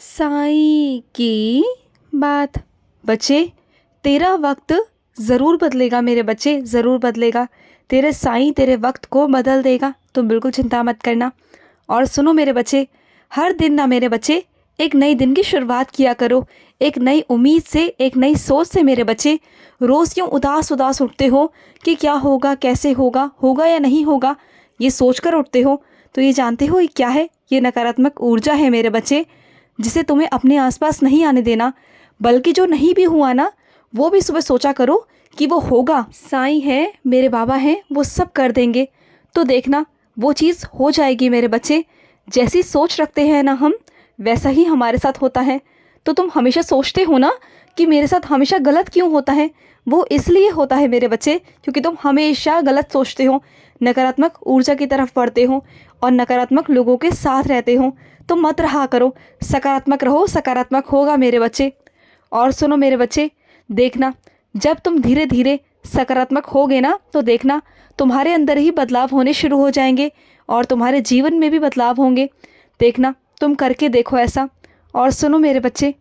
साईं की बात। बच्चे, तेरा वक्त ज़रूर बदलेगा मेरे बच्चे, ज़रूर बदलेगा। तेरे साईं तेरे वक्त को बदल देगा, तुम बिल्कुल चिंता मत करना। और सुनो मेरे बच्चे, हर दिन ना मेरे बच्चे एक नई दिन की शुरुआत किया करो, एक नई उम्मीद से, एक नई सोच से मेरे बच्चे। रोज़ क्यों उदास उदास उठते हो कि क्या होगा, कैसे होगा, होगा या नहीं होगा, ये सोच कर उठते हो? तो ये जानते हो ये क्या है? ये नकारात्मक ऊर्जा है मेरे बच्चे, जिसे तुम्हें अपने आसपास नहीं आने देना। बल्कि जो नहीं भी हुआ ना, वो भी सुबह सोचा करो कि वो होगा। साईं है, मेरे बाबा हैं, वो सब कर देंगे। तो देखना वो चीज़ हो जाएगी मेरे बच्चे। जैसी सोच रखते हैं ना हम, वैसा ही हमारे साथ होता है। तो तुम हमेशा सोचते हो ना कि मेरे साथ हमेशा गलत क्यों होता है? वो इसलिए होता है मेरे बच्चे क्योंकि तुम हमेशा गलत सोचते हो, नकारात्मक ऊर्जा की तरफ बढ़ते हो और नकारात्मक लोगों के साथ रहते हो। तो मत रहा करो, सकारात्मक रहो, सकारात्मक होगा मेरे बच्चे। और सुनो मेरे बच्चे, देखना जब तुम धीरे धीरे सकारात्मक होगे ना, तो देखना तुम्हारे अंदर ही बदलाव होने शुरू हो जाएंगे और तुम्हारे जीवन में भी बदलाव होंगे। देखना, तुम करके देखो ऐसा। और सुनो मेरे बच्चे,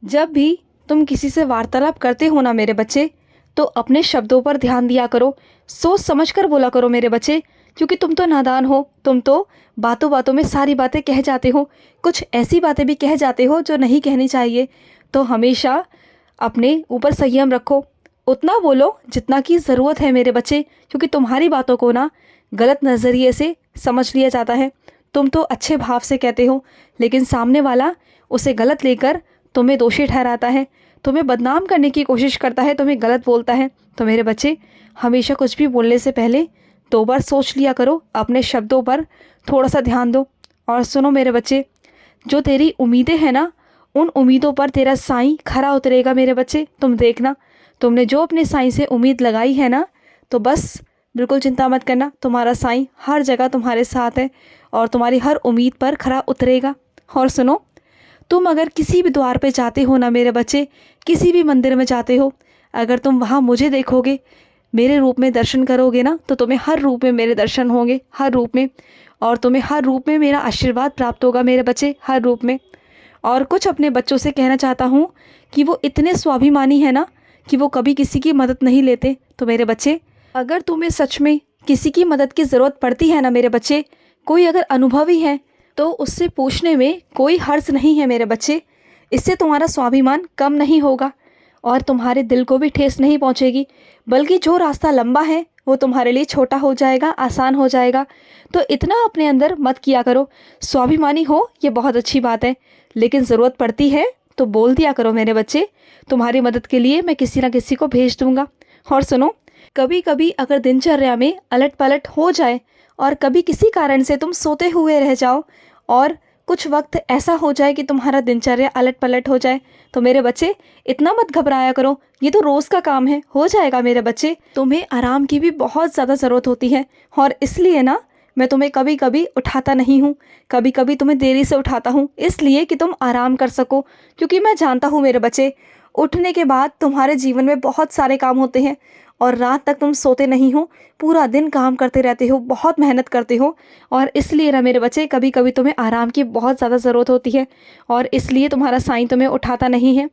जब भी तुम किसी से वार्तालाप करते हो ना मेरे बच्चे, तो अपने शब्दों पर ध्यान दिया करो, सोच समझ कर बोला करो मेरे बच्चे। क्योंकि तुम तो नादान हो, तुम तो बातों बातों में सारी बातें कह जाते हो, कुछ ऐसी बातें भी कह जाते हो जो नहीं कहनी चाहिए। तो हमेशा अपने ऊपर संयम रखो, उतना बोलो जितना की ज़रूरत है मेरे बच्चे। क्योंकि तुम्हारी बातों को ना गलत नज़रिए से समझ लिया जाता है। तुम तो अच्छे भाव से कहते हो, लेकिन सामने वाला उसे गलत लेकर तुम्हें दोषी ठहराता है, तुम्हें बदनाम करने की कोशिश करता है, तुम्हें गलत बोलता है। तो मेरे बच्चे, हमेशा कुछ भी बोलने से पहले 2 बार सोच लिया करो, अपने शब्दों पर थोड़ा सा ध्यान दो। और सुनो मेरे बच्चे, जो तेरी उम्मीदें हैं ना, उन उम्मीदों पर तेरा साईं खरा उतरेगा मेरे बच्चे। तुम देखना, तुमने जो अपने साईं से उम्मीद लगाई है ना, तो बस बिल्कुल चिंता मत करना, तुम्हारा साईं हर जगह तुम्हारे साथ है और तुम्हारी हर उम्मीद पर खरा उतरेगा। और सुनो, तुम अगर किसी भी द्वार पे जाते हो ना मेरे बच्चे, किसी भी मंदिर में जाते हो, अगर तुम वहाँ मुझे देखोगे, मेरे रूप में दर्शन करोगे ना, तो तुम्हें हर रूप में मेरे दर्शन होंगे, हर रूप में। और तुम्हें हर रूप में मेरा आशीर्वाद प्राप्त होगा मेरे बच्चे, हर रूप में। और कुछ अपने बच्चों से कहना चाहता हूँ कि वो इतने स्वाभिमानी है ना कि वो कभी किसी की मदद नहीं लेते। तो मेरे बच्चे, अगर तुम्हें सच में किसी की मदद की ज़रूरत पड़ती है ना मेरे बच्चे, कोई अगर अनुभवी है, तो उससे पूछने में कोई हर्ज नहीं है मेरे बच्चे। इससे तुम्हारा स्वाभिमान कम नहीं होगा और तुम्हारे दिल को भी ठेस नहीं पहुंचेगी, बल्कि जो रास्ता लंबा है वो तुम्हारे लिए छोटा हो जाएगा, आसान हो जाएगा। तो इतना अपने अंदर मत किया करो। स्वाभिमानी हो ये बहुत अच्छी बात है, लेकिन ज़रूरत पड़ती है तो बोल दिया करो मेरे बच्चे। तुम्हारी मदद के लिए मैं किसी ना किसी को भेज दूंगा। और सुनो, कभी कभी अगर दिनचर्या में अलट पलट हो जाए और कभी किसी कारण से तुम सोते हुए रह जाओ और कुछ वक्त ऐसा हो जाए कि तुम्हारा दिनचर्या अलट पलट हो जाए, तो मेरे बच्चे इतना मत घबराया करो, ये तो रोज़ का काम है, हो जाएगा मेरे बच्चे। तुम्हें आराम की भी बहुत ज़्यादा ज़रूरत होती है और इसलिए ना मैं तुम्हें कभी कभी उठाता नहीं हूँ, कभी कभी तुम्हें देरी से उठाता हूँ, इसलिए कि तुम आराम कर सको। क्योंकि मैं जानता हूँ मेरे बच्चे, उठने के बाद तुम्हारे जीवन में बहुत सारे काम होते हैं और रात तक तुम सोते नहीं हो, पूरा दिन काम करते रहते हो, बहुत मेहनत करते हो। और इसलिए ना मेरे बच्चे, कभी कभी तुम्हें आराम की बहुत ज़्यादा ज़रूरत होती है और इसलिए तुम्हारा साईं तुम्हें उठाता नहीं है।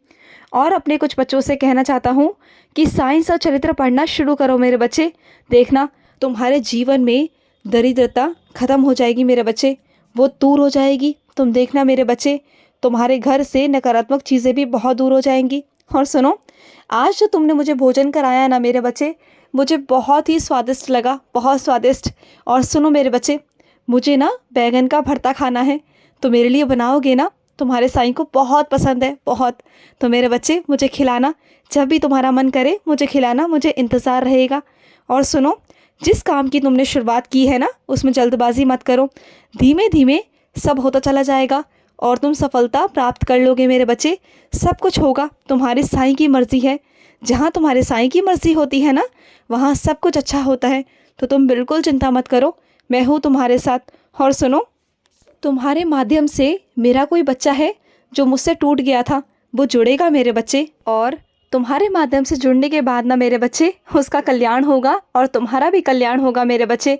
और अपने कुछ बच्चों से कहना चाहता हूँ कि साइंस और चरित्र पढ़ना शुरू करो मेरे बच्चे। देखना, तुम्हारे जीवन में दरिद्रता ख़त्म हो जाएगी मेरे बच्चे, वो दूर हो जाएगी। तुम देखना मेरे बच्चे, तुम्हारे घर से नकारात्मक चीज़ें भी बहुत दूर हो जाएंगी। और सुनो, आज जो तुमने मुझे भोजन कराया ना मेरे बच्चे, मुझे बहुत ही स्वादिष्ट लगा, बहुत स्वादिष्ट। और सुनो मेरे बच्चे, मुझे ना बैगन का भरता खाना है, तो मेरे लिए बनाओगे ना? तुम्हारे साईं को बहुत पसंद है, बहुत। तो मेरे बच्चे, मुझे खिलाना, जब भी तुम्हारा मन करे मुझे खिलाना, मुझे इंतज़ार रहेगा। और सुनो, जिस काम की तुमने शुरुआत की है ना, उसमें जल्दबाजी मत करो, धीमे धीमे सब होता चला जाएगा और तुम सफलता प्राप्त कर लोगे मेरे बच्चे। सब कुछ होगा, तुम्हारे साईं की मर्ज़ी है। जहाँ तुम्हारे साईं की मर्ज़ी होती है ना, वहाँ सब कुछ अच्छा होता है। तो तुम बिल्कुल चिंता मत करो, मैं हूँ तुम्हारे साथ। और सुनो, तुम्हारे माध्यम से मेरा कोई बच्चा है जो मुझसे टूट गया था, वो जुड़ेगा मेरे बच्चे। और तुम्हारे माध्यम से जुड़ने के बाद ना मेरे बच्चे, उसका कल्याण होगा और तुम्हारा भी कल्याण होगा मेरे बच्चे।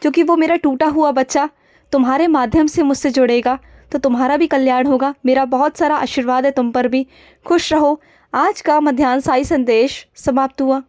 क्योंकि वो मेरा टूटा हुआ बच्चा तुम्हारे माध्यम से मुझसे जुड़ेगा, तो तुम्हारा भी कल्याण होगा। मेरा बहुत सारा आशीर्वाद है तुम पर भी। खुश रहो। आज का मध्याह्न साई संदेश समाप्त हुआ।